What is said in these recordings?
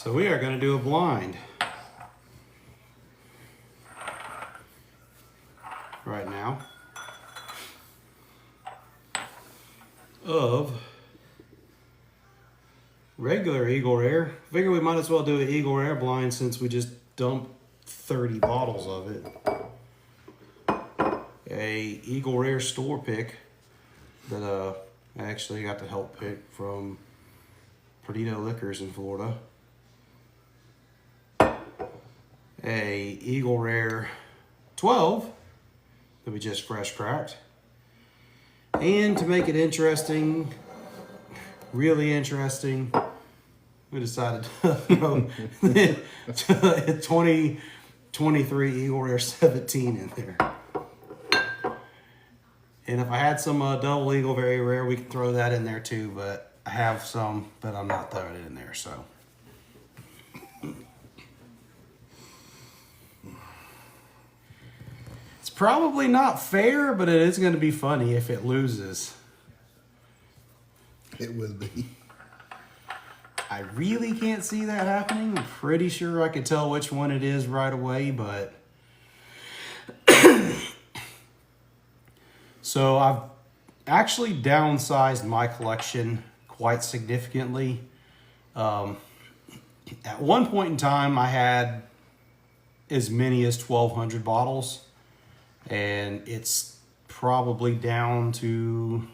So we are going to do a blind right now of regular Eagle Rare. Figure we might as well do an Eagle Rare blind since we just dumped 30 bottles of it. A Eagle Rare store pick that I actually got to help pick from Perdido Liquors in Florida. A Eagle Rare 12 that we just fresh cracked. And to make it interesting, really interesting, we decided to throw 2023 Eagle Rare 17 in there. And if I had some double Eagle Very Rare, we could throw that in there too, but I have some, but I'm not throwing it in there, so. It's probably not fair, but it is going to be funny if it loses. It will be. I really can't see that happening. I'm pretty sure I could tell which one it is right away, but... So I've actually downsized my collection quite significantly. At one point in time, I had as many as 1,200 bottles, and it's probably down to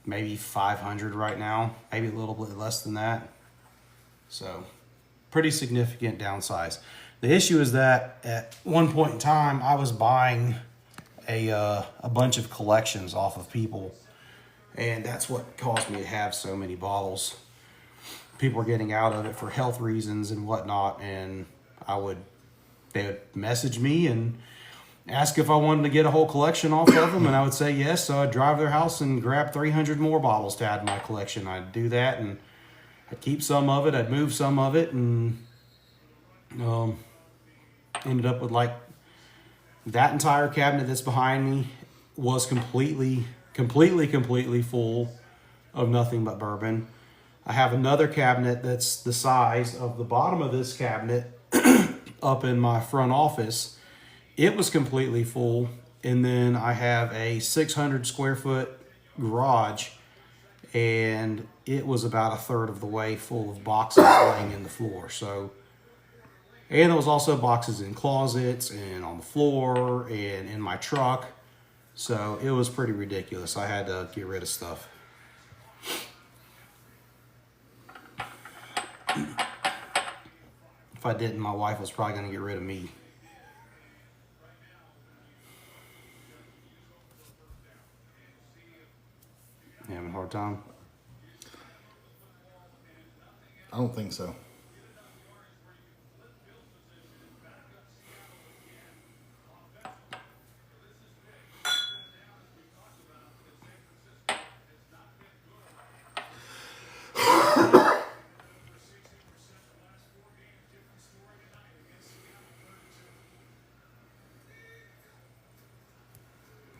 maybe 500 right now, maybe a little bit less than that. So pretty significant downsize. The issue is that at one point in time, I was buying a bunch of collections off of people, and that's what caused me to have so many bottles. People were getting out of it for health reasons and whatnot, and they would message me and ask if I wanted to get a whole collection off of them, and I would say yes. So I'd drive to their house and grab 300 more bottles to add to my collection. I'd do that, and I'd keep some of it, I'd move some of it, and ended up with like that entire cabinet that's behind me was completely full of nothing but bourbon. I have another cabinet that's the size of the bottom of this cabinet up in my front office. It was completely full. And then I have a 600 square foot garage, and it was about a third of the way full of boxes laying in the floor. So, and there was also boxes in closets and on the floor and in my truck. So it was pretty ridiculous. I had to get rid of stuff. If I didn't, my wife was probably going to get rid of me. You having a hard time? I don't think so.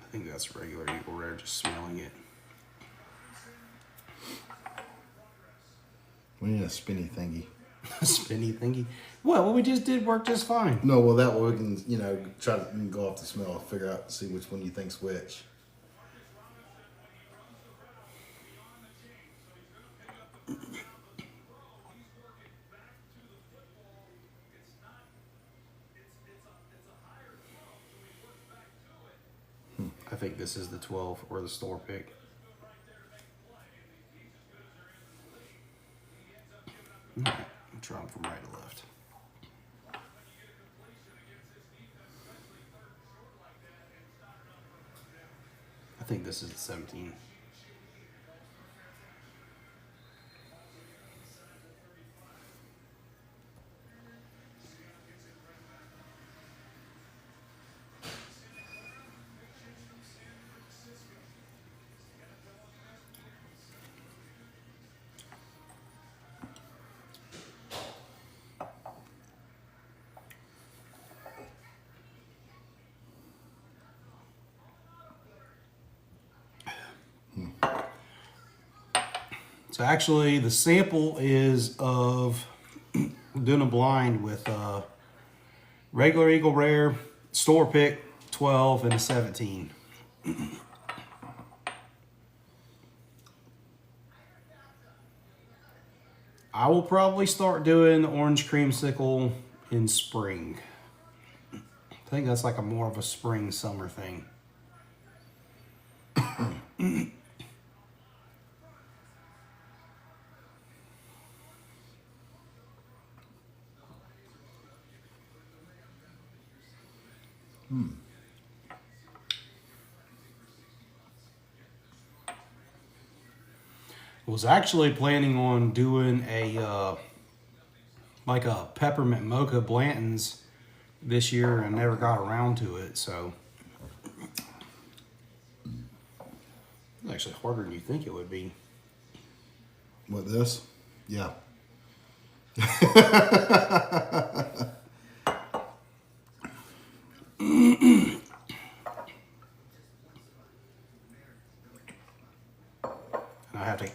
I think that's regular Eagle Rare, just smelling it. We need a spinny thingy. Spinny thingy. Well, what we just did worked just fine. No, well, that way we can, try to go off the smell, figure out, see which one you think's which. I think this is the 12 or the store pick. All right, I'll try them from right to left. I think this is the 17. So actually, the sample is of doing a blind with regular Eagle Rare, store pick 12, and a 17. I will probably start doing orange creamsicle in spring. I think that's like a more of a spring summer thing. Was actually planning on doing a like a peppermint mocha Blanton's this year and never got around to it. So it's actually harder than you think it would be. What, this? Yeah.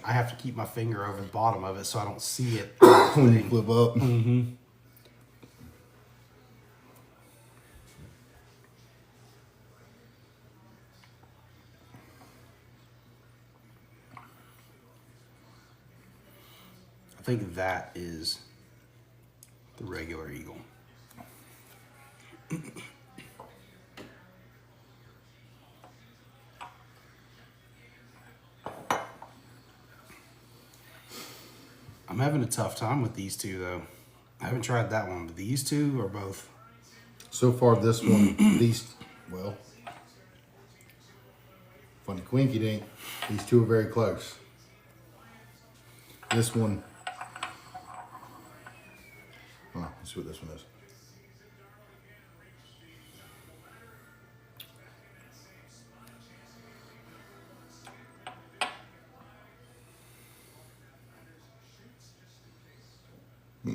I have to keep my finger over the bottom of it so I don't see it. When you flip up. I think that is the regular Eagle. I'm having a tough time with these two though. I haven't tried that one, but these two are both. So far, this one, well, funny quinky dink, these two are very close. This one, let's see what this one is. Ugh.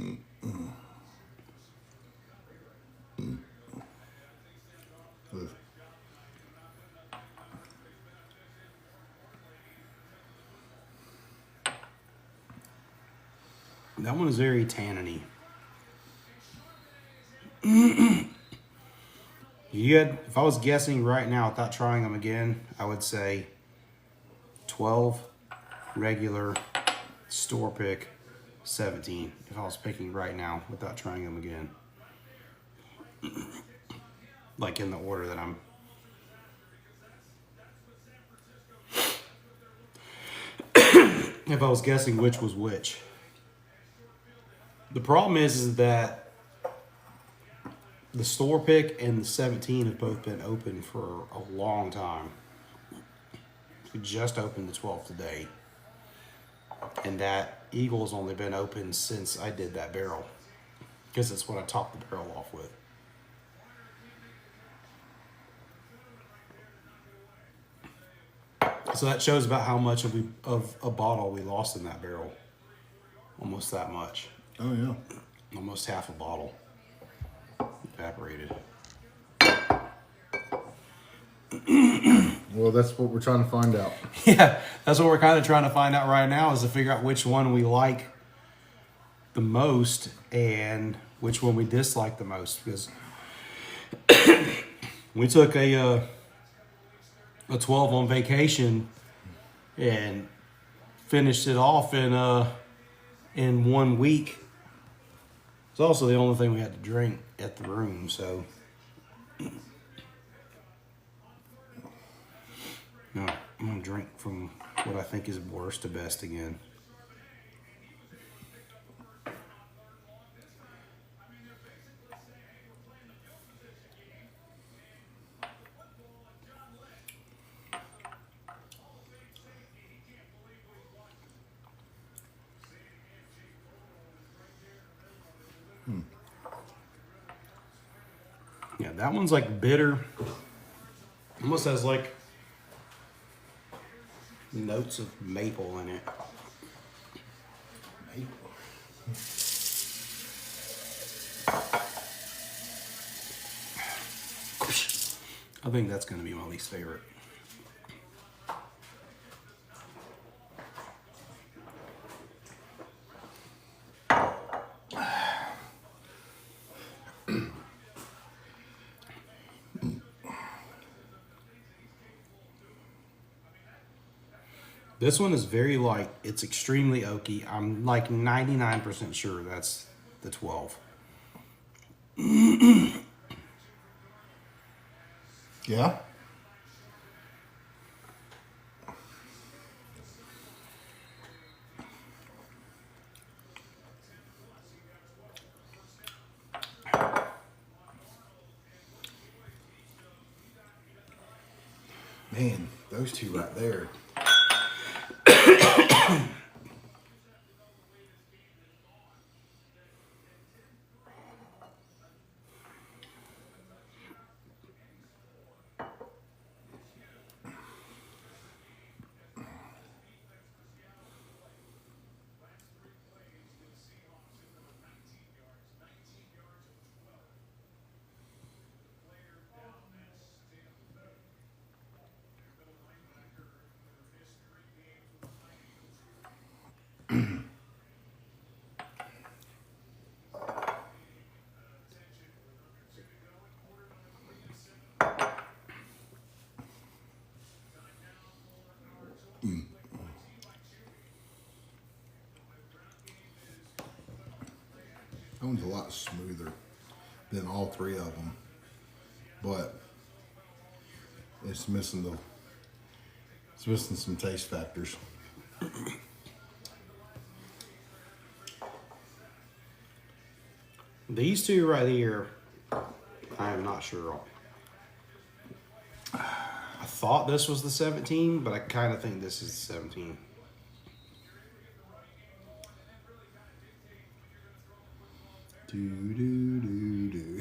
That one is very tanniny. If I was guessing right now without trying them again, I would say 12 regular, store pick 17. If I was picking right now without trying them again. Like in the order that I'm. If I was guessing which was which. The problem is that the store pick and the 17 have both been open for a long time. We just opened the 12 today. And that Eagle's only been open since I did that barrel. Because it's what I topped the barrel off with. So that shows about how much of a bottle we lost in that barrel. Almost that much. Oh, yeah. Almost half a bottle evaporated. Well, that's what we're trying to find out. Yeah, that's what we're kind of trying to find out right now, is to figure out which one we like the most and which one we dislike the most. Because we took a 12 on vacation and finished it off in 1 week. It's also the only thing we had to drink at the room, so. No, I'm gonna drink from what I think is worst to best again. Yeah, that one's like bitter. Almost has like notes of maple in it. Maple. I think that's going to be my least favorite. This one is very light. It's extremely oaky. I'm like 99% sure that's the 12. Yeah. Man, those two right there. That one's a lot smoother than all three of them, but it's missing some taste factors. These two right here, I am not sure on. I thought this was the 17, but I kind of think this is the 17. Do, do, do, do.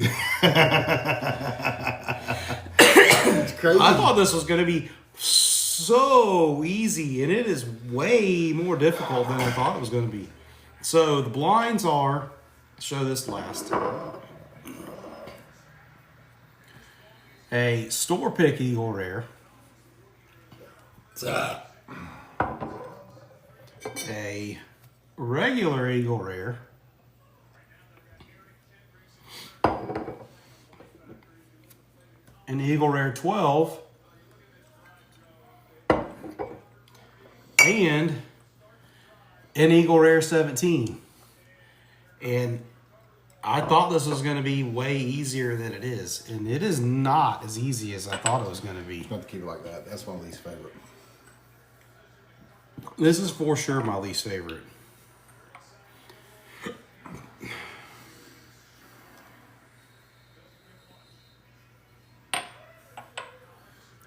It's crazy. I thought this was going to be so easy, and it is way more difficult than I thought it was going to be. So the blinds are, show this last. A store pick Eagle Rare. A regular Eagle Rare. An Eagle Rare 12. And an Eagle Rare 17. And I thought this was going to be way easier than it is. And it is not as easy as I thought it was going to be. Not to keep it like that. That's my least favorite. This is for sure my least favorite.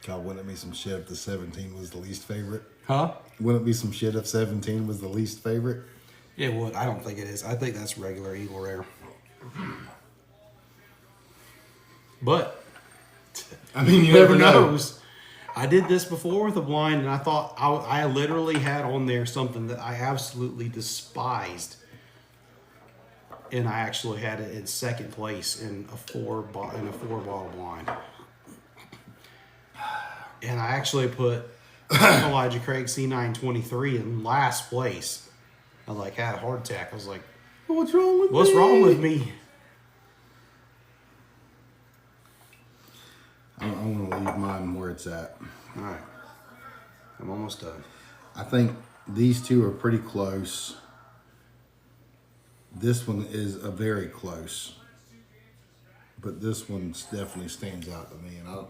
God, wouldn't it be some shit if the 17 was the least favorite? Huh? Wouldn't it be some shit if 17 was the least favorite? It would. I don't think it is. I think that's regular Eagle Rare. But I mean, you who never know. knows? I did this before with a blind, and I thought I literally had on there something that I absolutely despised, and I actually had it in second place in a four bottle blind. And I actually put Elijah Craig C923 in last place. I had a heart attack. I was like, What's wrong with "What's me? wrong with me?" I want to leave mine where it's at. All right, I'm almost done. I think these two are pretty close. This one is a very close, but this one definitely stands out to me. And I don't.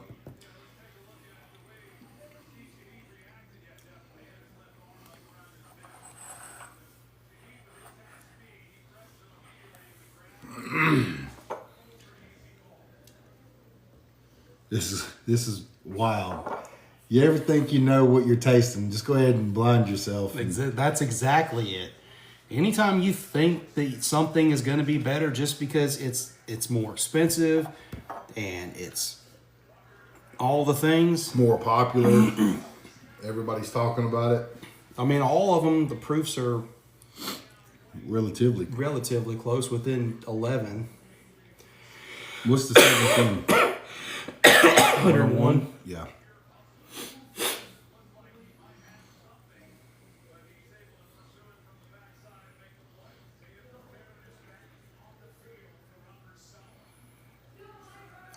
This is wild. You ever think you know what you're tasting? Just go ahead and blind yourself. That's exactly it. Anytime you think that something is going to be better just because it's more expensive and it's all the things. More popular. Everybody's talking about it. I mean, all of them, the proofs are Relatively. relatively close, within 11. What's the 17? 101. Yeah.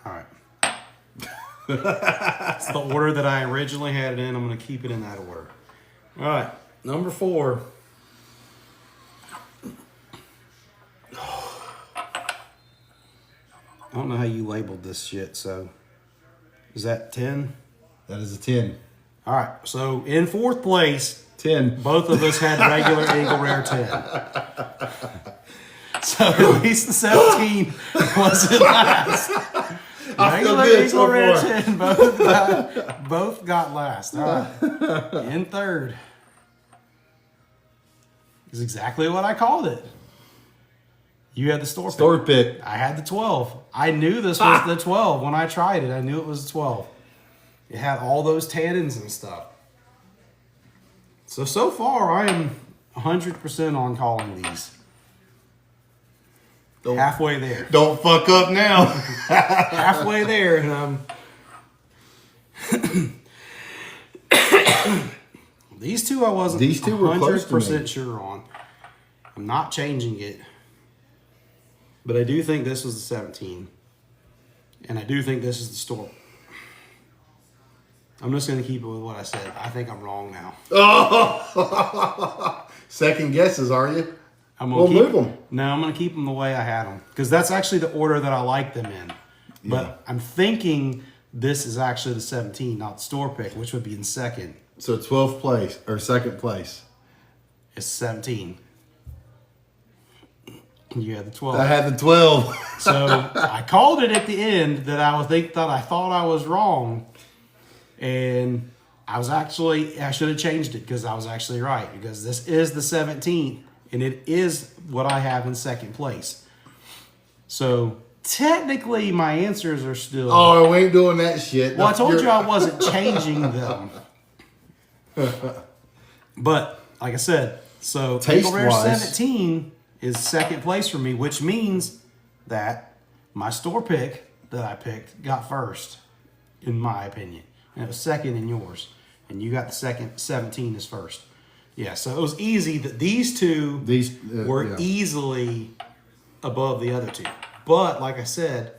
All right. It's the order that I originally had it in. I'm going to keep it in that order. All right, number 4. I don't know how you labeled this shit, so is that 10? That is a 10. All right, so in 4th place, 10. both of us had regular Eagle Rare 10. So at least the 17 wasn't last. I feel Regular good Eagle so Rare far. 10 both got last. All right. In 3rd is exactly what I called it. You had the store pick. Store pick. I had the 12. I knew this was the 12 when I tried it. I knew it was the 12. It had all those tannins and stuff. So far, I am 100% on calling these. Halfway there. Don't fuck up now. Halfway there, and these two I wasn't. These two were close to me. 100% sure on. I'm not changing it, but I do think this was the 17, and I do think this is the store. I'm just gonna keep it with what I said. I think I'm wrong now. Oh, second guesses, are you? I'm We'll keep, move them. No, I'm gonna keep them the way I had them because that's actually the order that I like them in. But Yeah. I'm thinking this is actually the 17, not the store pick, which would be in 2nd. So 12th place or 2nd place. It's 17. You had the 12. I had the 12. So I called it at the end that I thought I was wrong, and I should have changed it because I was actually right because this is the 17th and it is what I have in 2nd place. So technically my answers are still. Oh, we ain't doing that shit. Well, I told you I wasn't changing them. But like I said, so Eagle Rare Taste-wise. 17 is 2nd place for me, which means that my store pick that I picked got 1st, in my opinion. And it was 2nd in yours. And you got the 2nd, 17 is 1st. Yeah, so it was easy that these two were yeah. easily above the other two. But like I said,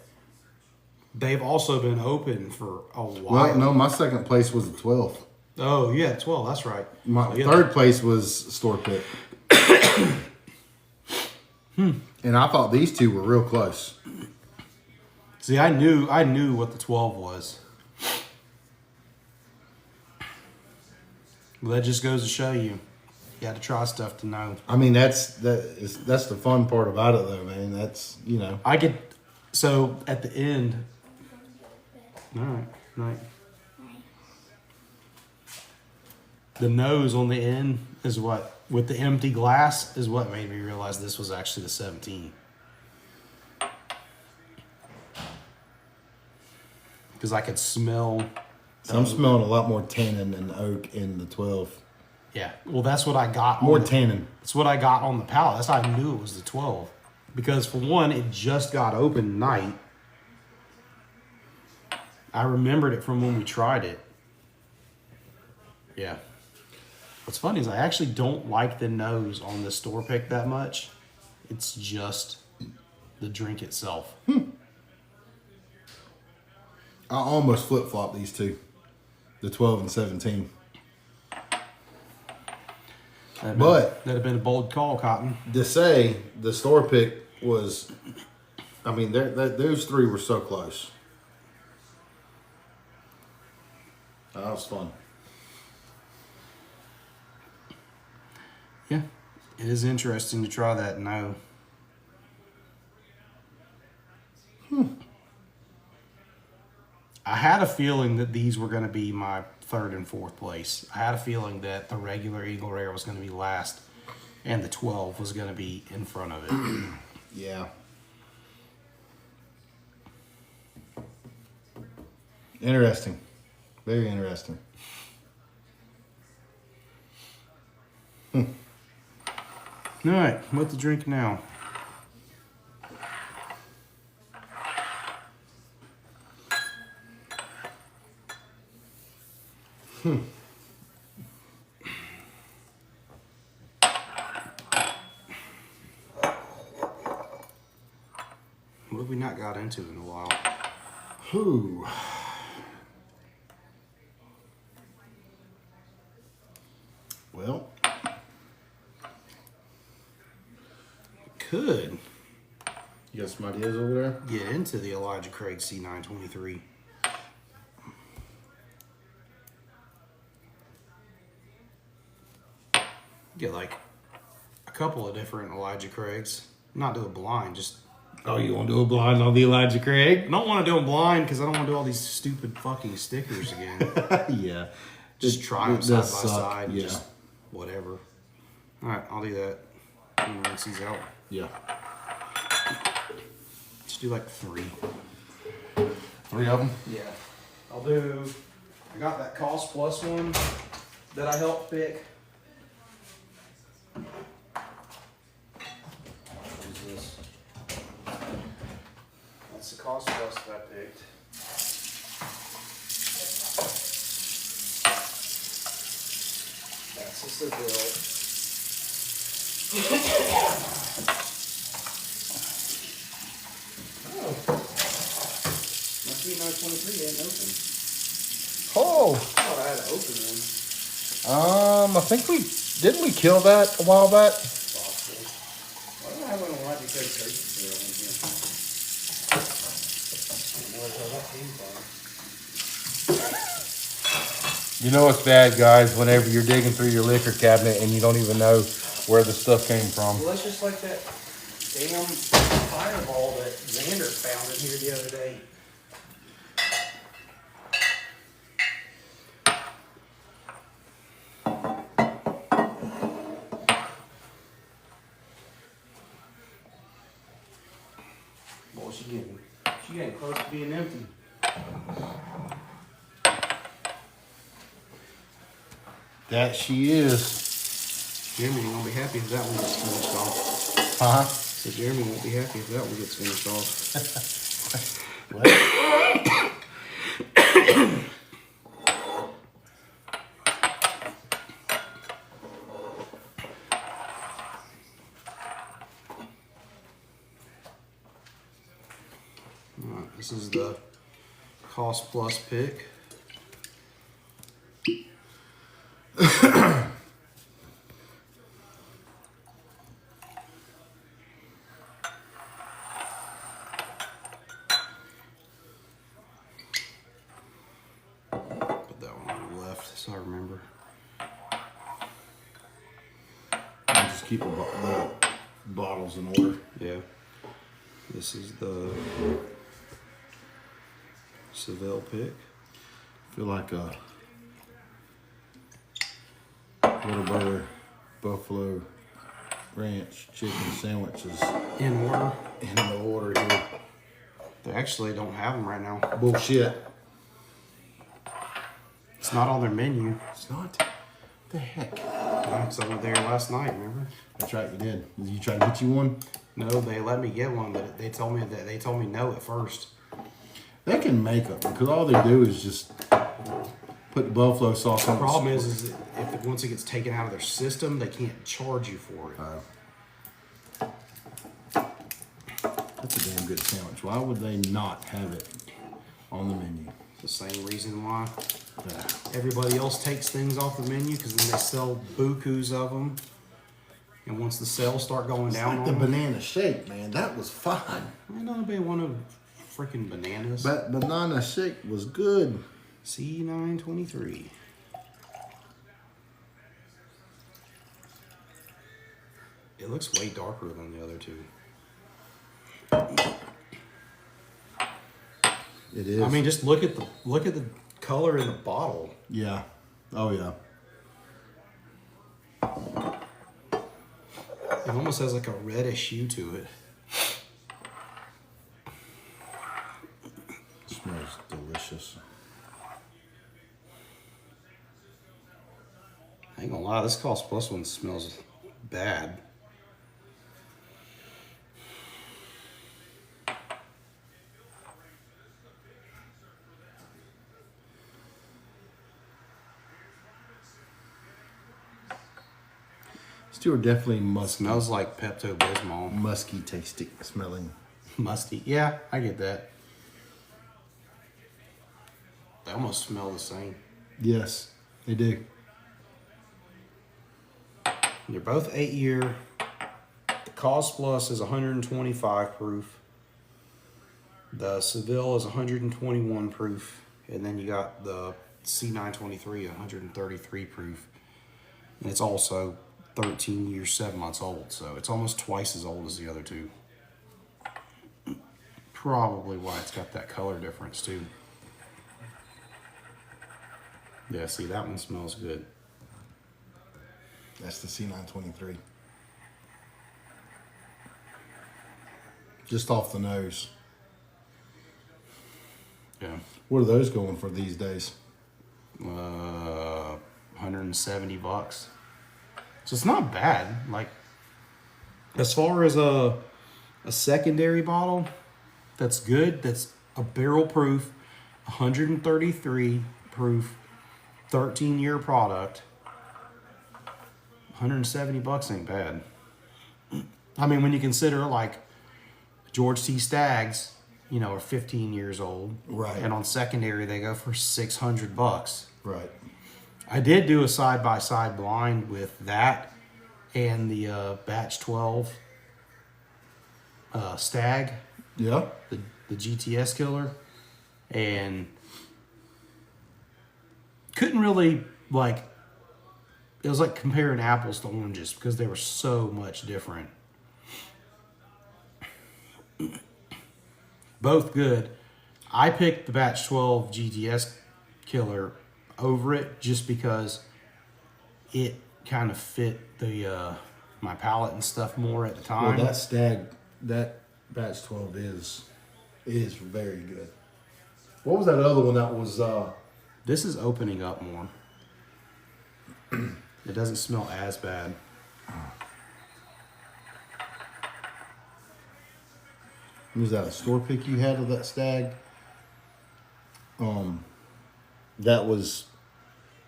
they've also been open for a while. Well, no, my 2nd place was the 12th. Oh, yeah, 12, that's right. My Oh, yeah. 3rd place was store pick. And I thought these two were real close. See, I knew what the 12 was. Well, that just goes to show you got to try stuff to know. I mean, that's the fun part about it, though, man. That's, you know. I could, so at the end, all right, night. The nose on the end is what, with the empty glass, is what made me realize this was actually the 17. Because I could smell. So I'm smelling a lot more tannin and oak in the 12. Yeah, well, that's what I got. More tannin. That's what I got on the palate. That's how I knew it was the 12. Because for one, it just got open night. I remembered it from when we tried it. Yeah. What's funny is I actually don't like the nose on the store pick that much. It's just the drink itself. I almost flip-flop these two. The 12 and 17. That'd have been a bold call, Cotton. To say the store pick was, I mean, those three were so close. That was fun. Yeah, it is interesting to try that now. I had a feeling that these were going to be my 3rd and 4th place. I had a feeling that the regular Eagle Rare was going to be last and the 12 was going to be in front of it. Yeah. Interesting. Very interesting. All right, what to drink now? What have we not got into in a while? Whew. could You got some ideas over there? get into the Elijah Craig C923. Get like a couple of different Elijah Craigs. Not do it blind, just Oh, you want to do a blind on the Elijah Craig? I don't want to do them blind because I don't want to do all these stupid fucking stickers again. Yeah. Just try them It side by does suck, side. yeah. Just whatever. All right, I'll do that. Rinse these out. Yeah. Just do like 3. 3 of them? Yeah. I'll do. I got that Cost Plus one that I helped pick. What is this? That's the Cost Plus that I picked. That's just the bill. Oh. My C923 ain't open. Oh. I thought I had to open one. I think didn't we kill that a while back? Possible. Why do I have an Elijah Craig turkey tail in here? I don't know where that came from. You know it's bad, guys, whenever you're digging through your liquor cabinet and you don't even know where the stuff came from. Well, that's just like that damn fireball that Xander found in here the other day. Boy, she getting close to being empty. That she is. Jeremy won't be happy if that one gets finished off. Huh? So Jeremy won't be happy if that one gets finished off. Alright, this is the Cost Plus pick. Put that one on the left so I remember. And just keep the bottles in order. Yeah. This is the Seville pick. Feel like a little butter buffalo ranch chicken sandwiches In order. in the order here. They actually don't have them right now. Bullshit. It's not on their menu. It's not. The heck? Because I went there last night, remember? That's right, you did. Did you try to get you one? No, they let me get one, but they told me no at first. They can make them because all they do is just put the buffalo sauce The on. problem is if once it gets taken out of their system, they can't charge you for it. That's a damn good sandwich. Why would they not have it on the menu? It's the same reason why Yeah. everybody else takes things off the menu, because then they sell bukus of them. And once the sales start going down Like the on them, banana shake, man. That was fun. I know nobody wanted freaking bananas. But banana shake was good. C923. It looks way darker than the other two. It is. I mean, just look at the color in the bottle. yeah. Oh yeah. It almost has like a reddish hue to it. Smells delicious. I ain't gonna lie, this Cost Plus one smells bad. Still definitely Smells like Pepto Bismol. musky tasting smelling. Musty. Yeah, I get that. They almost smell the same. Yes, they do. They're both 8-year Cause Plus is 125 proof. The Seville is 121 proof. And then you got the C923 133 proof. And it's also 13 years, 7 months old. So it's almost twice as old as the other two. Probably why it's got that color difference too. Yeah, see, that one smells good. That's the C923. Just off the nose. Yeah. What are those going for these days? 170 bucks. So it's not bad. Like, as far as a secondary bottle, that's good. That's a barrel proof, 133 proof, 13-year product. 170 bucks ain't bad. I mean, when you consider like George T. Staggs, you know, are 15 years old. Right. And on secondary, they go for 600 bucks. Right. I did do a side-by-side blind with that and the Batch 12 Stag, Yeah. the GTS killer, and couldn't really, like, it was like comparing apples to oranges because they were so much different. Both good. I picked the Batch 12 GTS killer over it just because it kind of fit the my palate and stuff more at the time. Well, that Batch 12 is very good. What was that other one that was? This is opening up more. It doesn't smell as bad. Was that a store pick you had of that Stag? That was,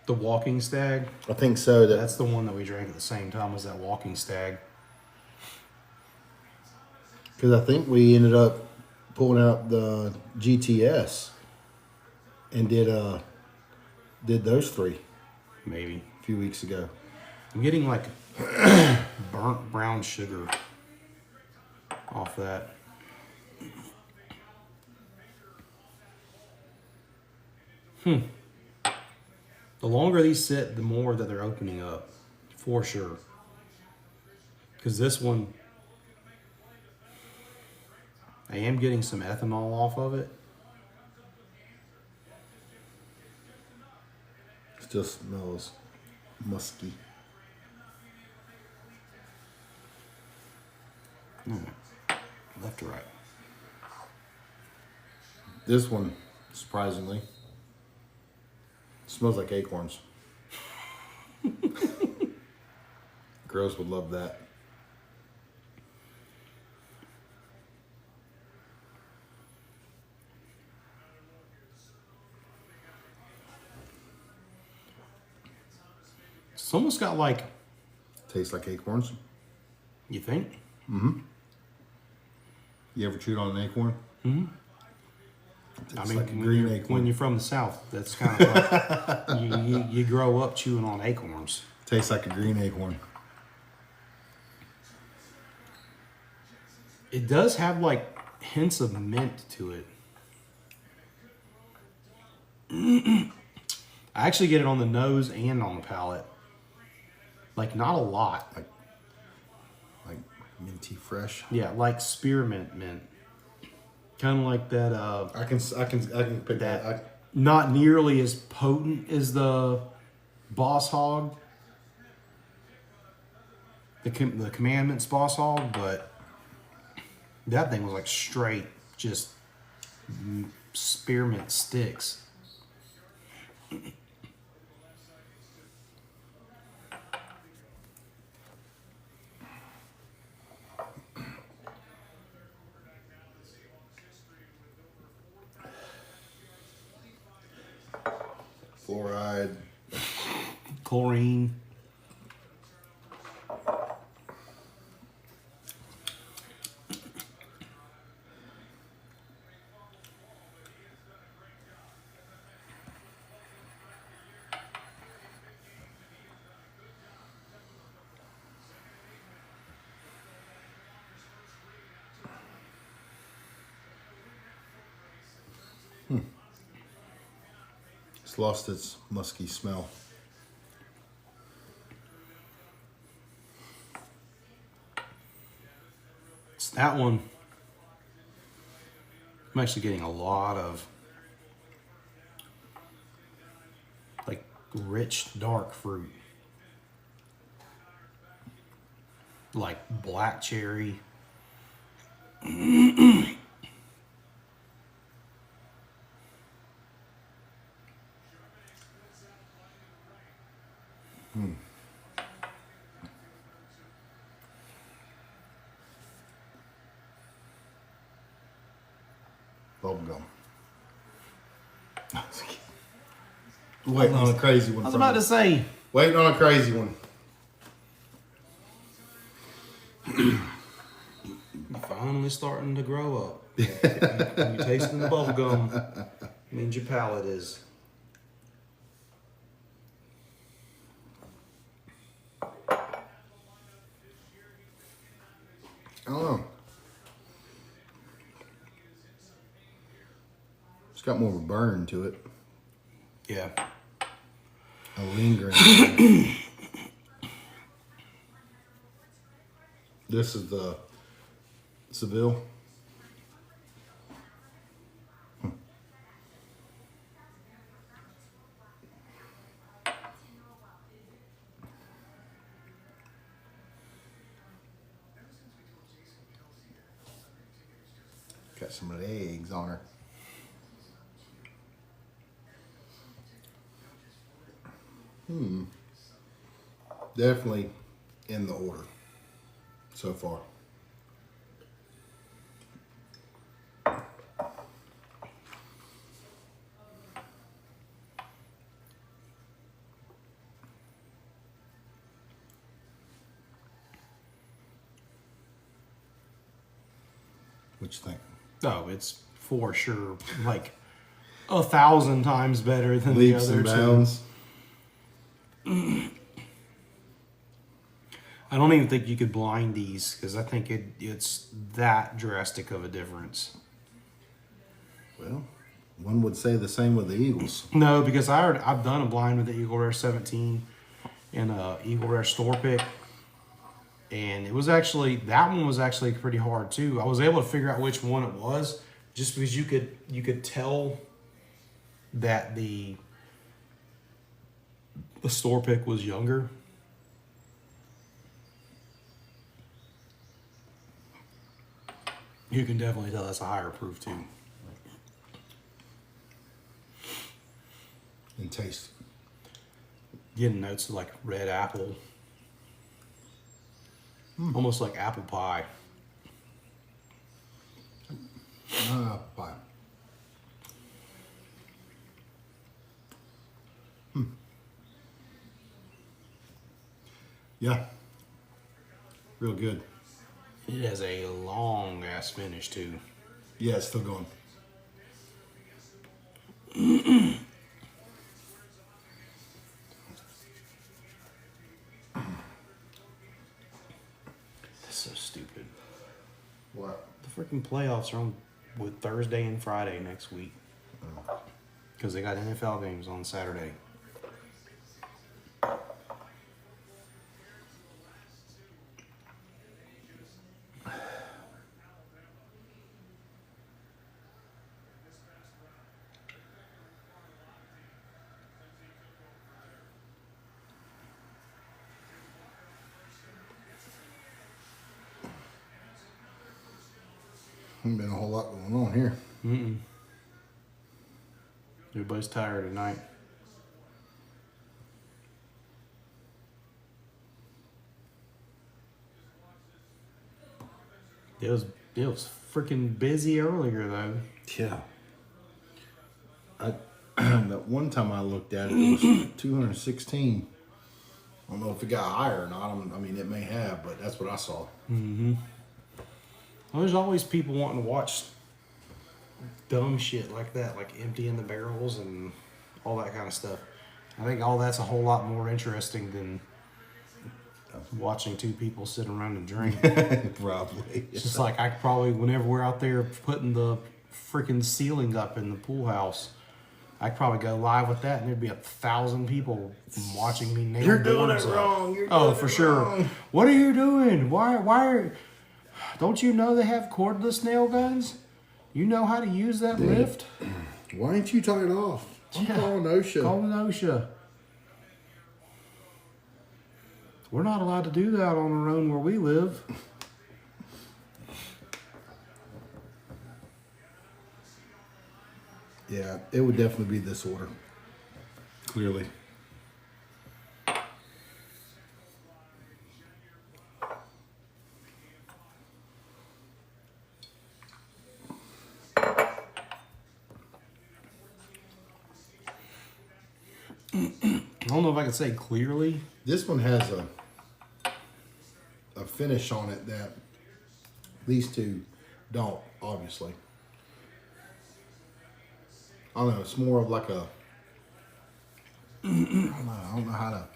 The Walking Stag. I think so. That's the one that we drank at the same time. Was that Walking Stag? Because I think we ended up pulling out the GTS and did those three Maybe. a few weeks ago. I'm getting like burnt brown sugar off that. The longer these sit, the more that they're opening up, for sure. Because this one, I am getting some ethanol off of it. Still smells musky. Left to right. This one, surprisingly, smells like acorns. Girls would love that. It's almost got like, Tastes like acorns. you think? You ever chewed on an acorn? I It's mean, like a when green you're, acorn. when you're from the South, that's kind of like, you grow up chewing on acorns. Tastes like a green acorn. It does have like hints of mint to it. I actually get it on the nose and on the palate. Like, not a lot. Like minty fresh. Yeah, like spearmint mint. Kind of like that, I can pick that. not nearly as potent as the Boss Hog. The Commandments Boss Hog, but that thing was like straight, just spearmint sticks. Fluoride. Chlorine. It's lost its musky smell. It's that one. I'm actually getting a lot of like rich dark fruit. Like black cherry. Bubblegum. Waiting on a crazy one. I was about to say, Waiting on a crazy one. you're finally starting to grow up. When you're tasting the bubble gum, means your palate is. I don't know. It's got more of a burn to it. Yeah. A lingering. This is the Seville. Got some of the eggs on her. Definitely in the order so far. What you think? Oh, it's for sure like 1,000 times better than Leaps the other and two. bounds. I don't even think you could blind these because I think it's that drastic of a difference. Well, one would say the same with the Eagles. No, because I've done a blind with the Eagle Rare 17 and a Eagle Rare store pick, and it was actually that one was actually pretty hard too. I was able to figure out which one it was just because you could tell that the store pick was younger. You can definitely tell that's a higher proof too. And taste. Getting notes of like red apple. Almost like apple pie. Pie. Yeah. Real good. It has a long ass finish too. Yeah, it's still going. That's so stupid. What? The freaking playoffs are on with Thursday and Friday next week. Because they got NFL games on Saturday. Ain't been a whole lot going on here. Everybody's tired tonight. It was freaking busy earlier though. Yeah. That one time I looked at it, it was 216. I don't know if it got higher or not. I mean, it may have, but that's what I saw. Well, there's always people wanting to watch dumb shit like that, like emptying the barrels and all that kind of stuff. I think all that's a whole lot more interesting than watching two people sit around and drink. Probably. It's just like I could probably, whenever we're out there putting the freaking ceiling up in the pool house, I could probably go live with that, and there'd be 1,000 people watching me nail You're doing boards it up. wrong. You're Oh, doing for it sure. wrong. What are you doing? Why? Don't you know they have cordless nail guns? You know how to use that lift? Why ain't you turn it off? I'm Yeah. calling OSHA. Call an OSHA. We're not allowed to do that on our own where we live. Yeah, it would definitely be this order. Clearly. I don't know if I can say clearly. This one has a finish on it that these two don't, obviously. I don't know, it's more of like a I don't know how to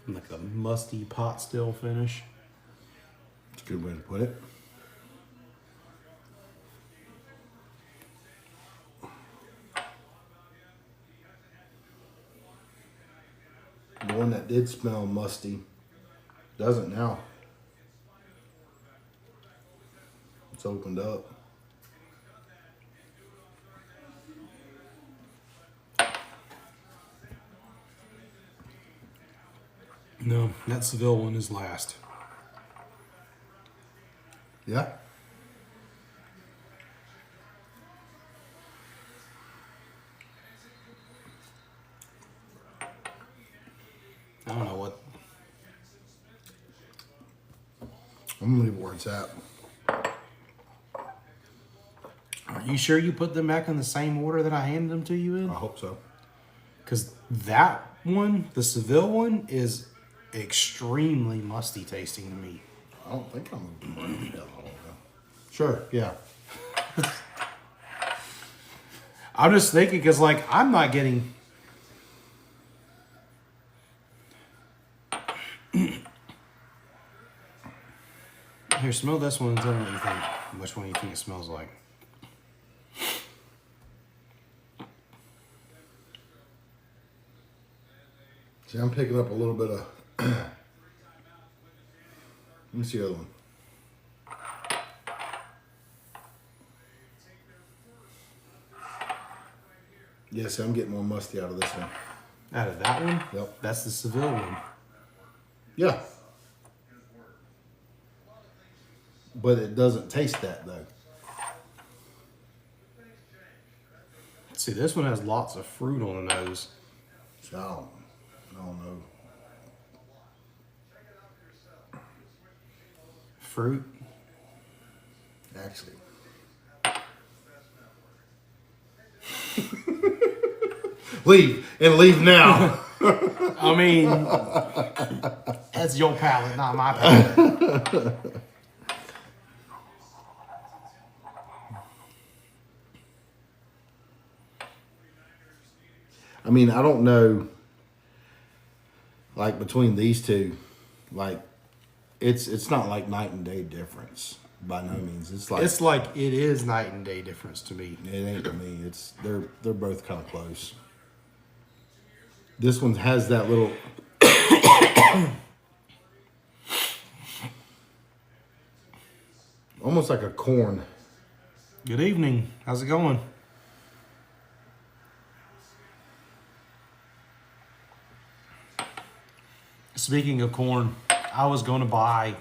Like a musty pot still finish. It's a good way to put it. The one that did smell musty doesn't now. It's opened up. No, that Seville one is last. Yeah. I don't know what. I'm gonna leave it where it's at. Are you sure you put them back in the same order that I handed them to you in? I hope so. Because that one, the Seville one, is extremely musty tasting to me. I don't think I'm gonna burn it down. Sure, yeah. I'm just thinking because, like, I'm not getting. Here, smell this one and tell me what you think. Which one you think it smells like? See, I'm picking up a little bit of. Let me see the other one. Yes, I'm getting more musty out of this one. Out of that one? Yep. That's the Seville one. Yeah. But it doesn't taste that though. See, this one has lots of fruit on the nose. So I don't know. Fruit. Actually. Leave and leave now. I mean, that's your palate, not my palate. I mean, I don't know. Like between these two, like it's not like night and day difference by no means. It's like it is night and day difference to me. it ain't to me. It's they're both kind of close. This one has that little. Almost like a corn. Good evening. How's it going? Speaking of corn, I was going to buy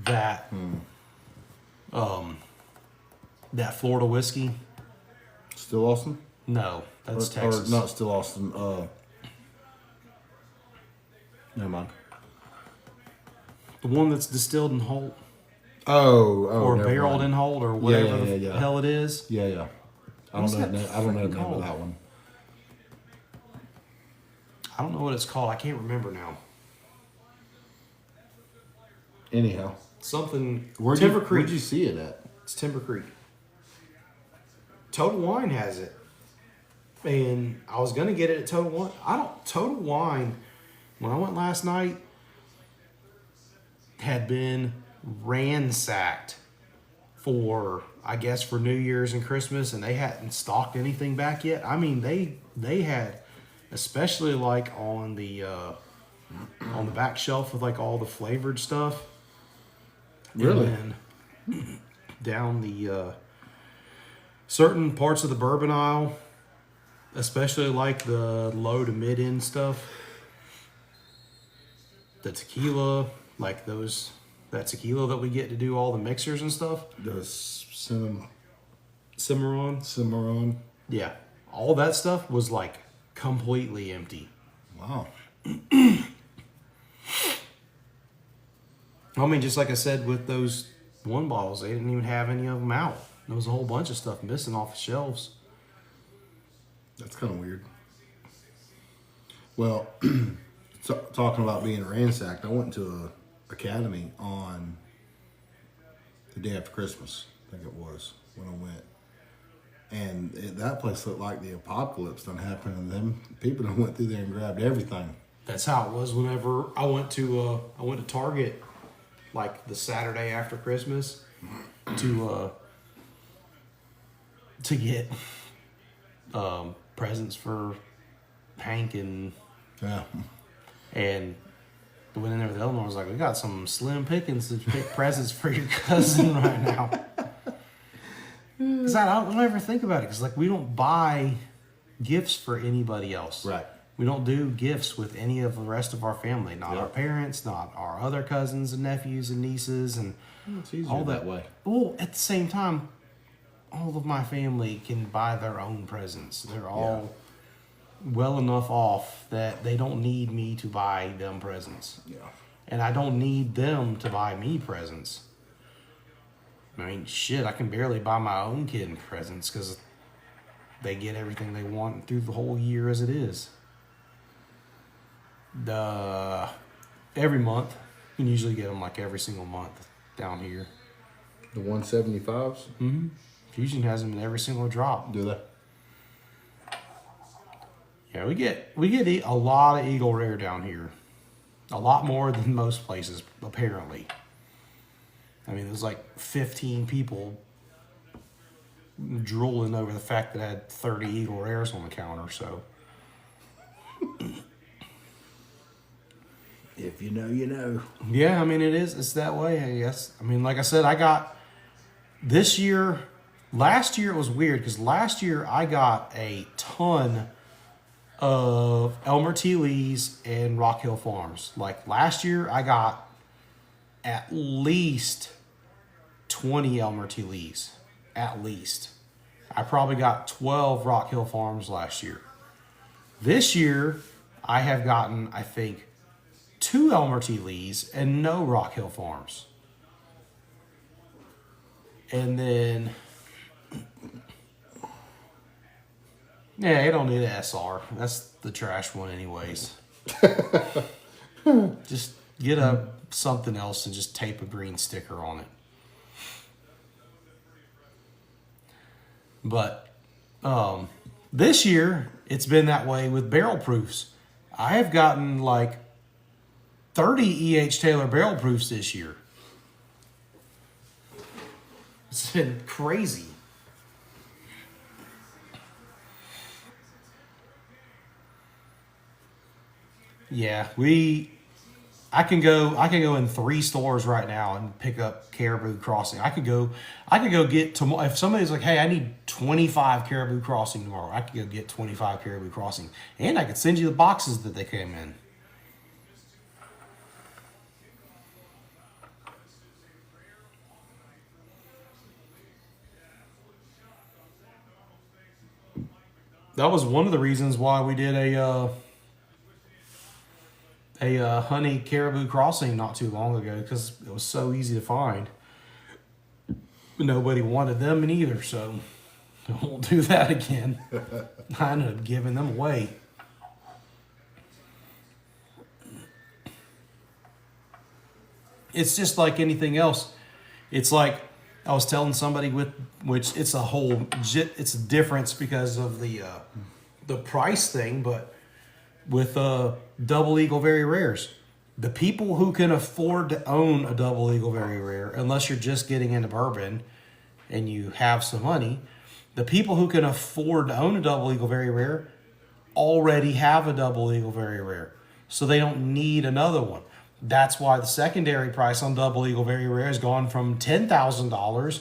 that that Florida whiskey. Still Austin? No, that's Or Texas. not still Austin. Never mind. The one that's distilled in Holt Oh, or never barreled mind. in Holt or whatever the yeah. hell it is. Yeah, yeah. I What's don't know. that I don't know the freaking name of called? that one. I don't know what it's called. I can't remember now. Anyhow, Something Timber Creek. Where'd you see it at? It's Timber Creek. Total Wine has it. And I was gonna get it at Total Wine. Total Wine, when I went last night, had been ransacked for, I guess, for New Year's and Christmas, and they hadn't stocked anything back yet. I mean, they had, especially like on the back shelf with like all the flavored stuff. Really? And then down the certain parts of the bourbon aisle, especially like the low to mid end stuff, the tequila, like that tequila that we get to do all the mixers and stuff. The Cimarron. Yeah. All that stuff was like completely empty. Wow. I mean, just like I said with those one bottles, they didn't even have any of them out. There was a whole bunch of stuff missing off the shelves. That's kind of weird. Well, talking about being ransacked, I went to a academy on the day after Christmas, I think it was, when I went. And that place looked like the apocalypse done happened, and them people done went through there and grabbed everything. That's how it was whenever I went to Target, like the Saturday after Christmas, to get presents for Hank and Yeah. I went in there with Eleanor. I was like, we got some slim pickings to pick presents for your cousin right now. Because I don't ever think about it. Because like we don't buy gifts for anybody else. Right. We don't do gifts with any of the rest of our family. Not Yeah. our parents, not our other cousins and nephews and nieces, and It's easier all that way. Well, at the same time, all of my family can buy their own presents. They're all well enough off that they don't need me to buy them presents. Yeah. And I don't need them to buy me presents. I mean, shit, I can barely buy my own kid presents because they get everything they want through the whole year as it is. Every month, you can usually get them like every single month down here. The 175s? Mm-hmm. Fusion has them in every single drop. Do they? Yeah, we get a lot of Eagle Rare down here. A lot more than most places, apparently. I mean, there's like 15 people drooling over the fact that I had 30 Eagle Rares on the counter, so. If you know, you know. Yeah, I mean, it's that way, I guess. I mean, like I said, I got this year, last year it was weird because last year I got a ton of Elmer T. Lee's and Rock Hill Farms. Like last year I got at least 20 Elmer T. Lee's. At least. I probably got 12 Rock Hill Farms last year. This year I have gotten, I think, 2 Elmer T. Lee's and no Rock Hill Farms. And then, yeah, it don't need an SR. That's the trash one anyways. Just get something else and just tape a green sticker on it. But this year, it's been that way with barrel proofs. I have gotten like 30 E.H. Taylor barrel proofs this year. It's been crazy. Yeah, I can go in 3 stores right now and pick up Caribou Crossing. I could go get tomorrow. If somebody's like, hey, I need 25 Caribou Crossing tomorrow, I could go get 25 Caribou Crossing. And I could send you the boxes that they came in. That was one of the reasons why we did a honey Caribou Crossing not too long ago, because it was so easy to find. Nobody wanted them either, so I won't do that again. I ended up giving them away. It's just like anything else. It's like I was telling somebody which it's a difference because of the price thing, but with double Eagle Very Rares, The people who can afford to own a double eagle very rare, unless you're just getting into bourbon and you have some money, the people who can afford to own a double eagle very rare already have a double eagle very rare. So they don't need another one. That's why the secondary price on double eagle very rare has gone from $10,000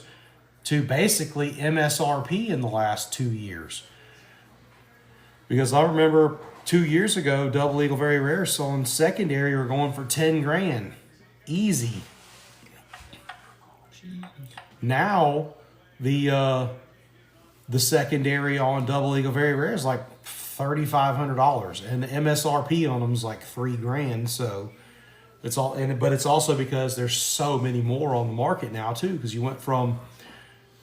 to basically MSRP in the last 2 years. Because I remember 2 years ago, double eagle very rare selling secondary were going for 10 grand. Easy. Now, the secondary on double eagle very rare is like $3,500, and the MSRP on them is like 3 grand. So it's all, but it's also because there's so many more on the market now too. Because you went from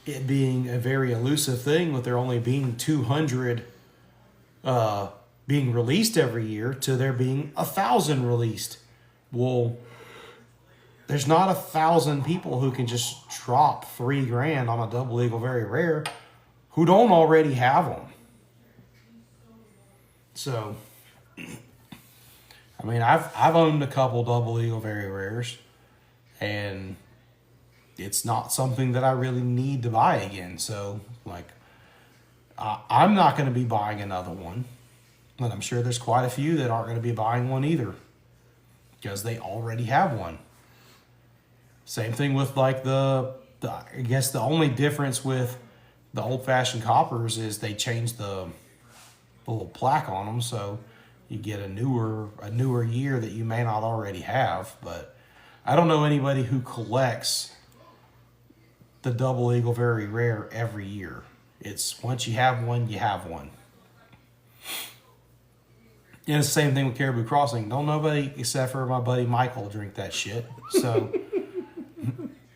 it being a very elusive thing with there only being 200 being released every year to there being 1,000 released. Well, there's not 1,000 people who can just drop 3 grand on a double eagle very rare who don't already have them. So, I mean, I've owned a couple double eagle very rares, and it's not something that I really need to buy again. So, like, I'm not going to be buying another one, and I'm sure there's quite a few that aren't going to be buying one either, because they already have one. Same thing with like I guess the only difference with the old-fashioned coppers is they changed the little plaque on them, so you get a newer year that you may not already have. But I don't know anybody who collects the double eagle very rare every year. It's once you have one, you have one. And it's the same thing with Caribou Crossing. Don't nobody except for my buddy Michael drink that shit. So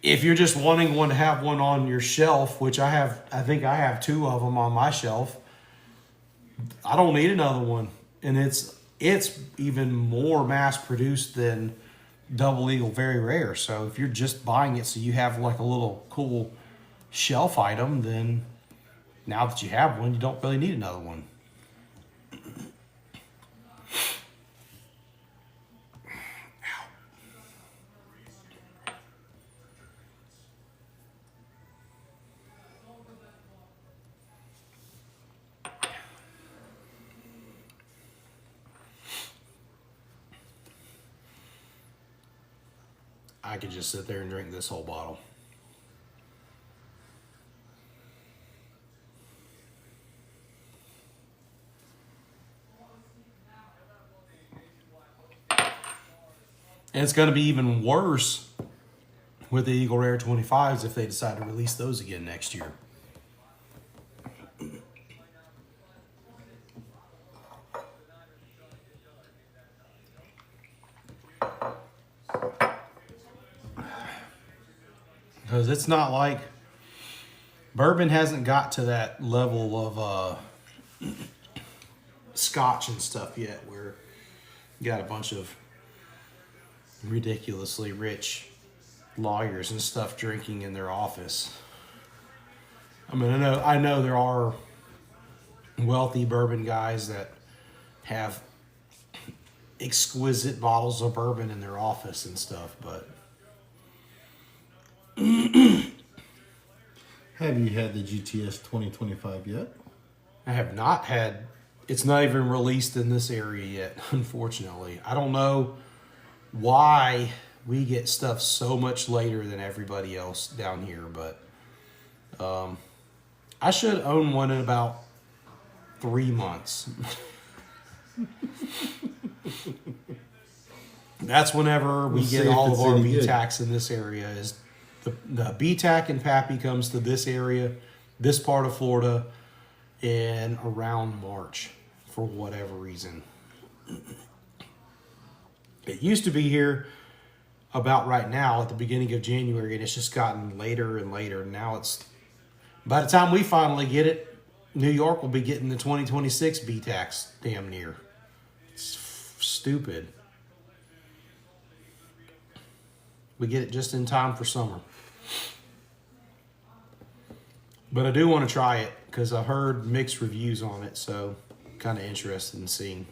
if you're just wanting one to have one on your shelf, which I think I have 2 of them on my shelf, I don't need another one. And it's even more mass produced than double eagle very rare. So if you're just buying it so you have like a little cool shelf item, then now that you have one, you don't really need another one. I could just sit there and drink this whole bottle. And it's going to be even worse with the Eagle Rare 25s if they decide to release those again next year. Because it's not like bourbon hasn't got to that level of scotch and stuff yet where you got a bunch of ridiculously rich lawyers and stuff drinking in their office. I mean, I know there are wealthy bourbon guys that have exquisite bottles of bourbon in their office and stuff, but Have you had the GTS 2025 yet? I have not had. It's not even released in this area yet, unfortunately. I don't know why we get stuff so much later than everybody else down here, but I should own one in about 3 months. That's whenever we get all of our BTACs in this area. Is the BTAC and Pappy comes to this area, this part of Florida, in around March for whatever reason. It used to be here about right now at the beginning of January, and it's just gotten later and later. Now it's, by the time we finally get it, New York will be getting the 2026 BTACs damn near. It's stupid. We get it just in time for summer. But I do want to try it because I've heard mixed reviews on it, so kind of interested in seeing.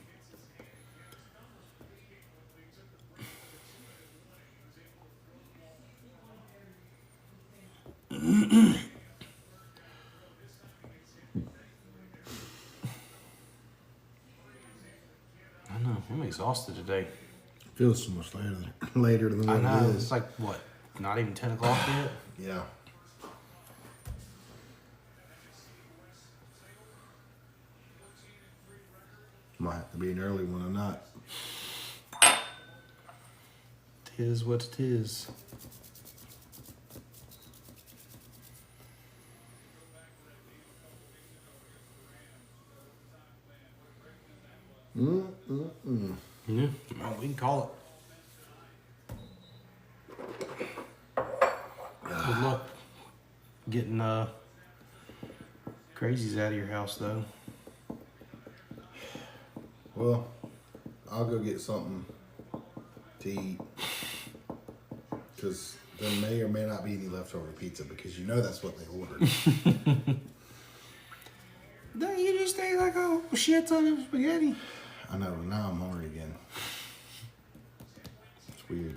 I'm exhausted today. Feels so much later than I what know. it It's is. like, what, not even 10 o'clock yet? Yeah. Might have to be an early one or not. Tis what it is. Yeah, well, we can call it. Good luck getting crazies out of your house, though. Well, I'll go get something to eat. Because there may or may not be any leftover pizza because you know that's what they ordered. No, you just ate like a shit ton of spaghetti. I know, now I'm hungry again. It's weird.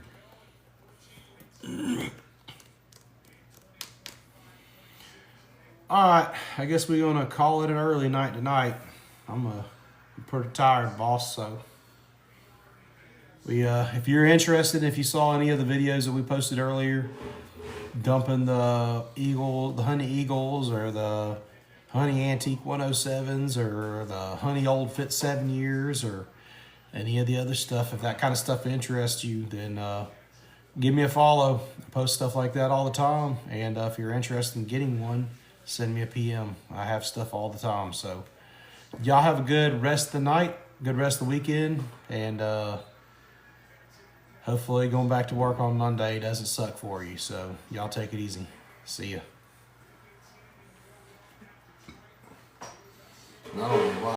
All right, I guess we're gonna call it an early night tonight. I'm pretty tired, boss. So if you're interested, if you saw any of the videos that we posted earlier, dumping the Honey Eagles, or the Honey Antique 107s, or the Honey Old Fit 7 years, or any of the other stuff, if that kind of stuff interests you, then give me a follow. I post stuff like that all the time, and if you're interested in getting one, send me a PM. I have stuff all the time. So y'all have a good rest of the night, good rest of the weekend, and hopefully going back to work on Monday doesn't suck for you. So y'all take it easy. See ya. No,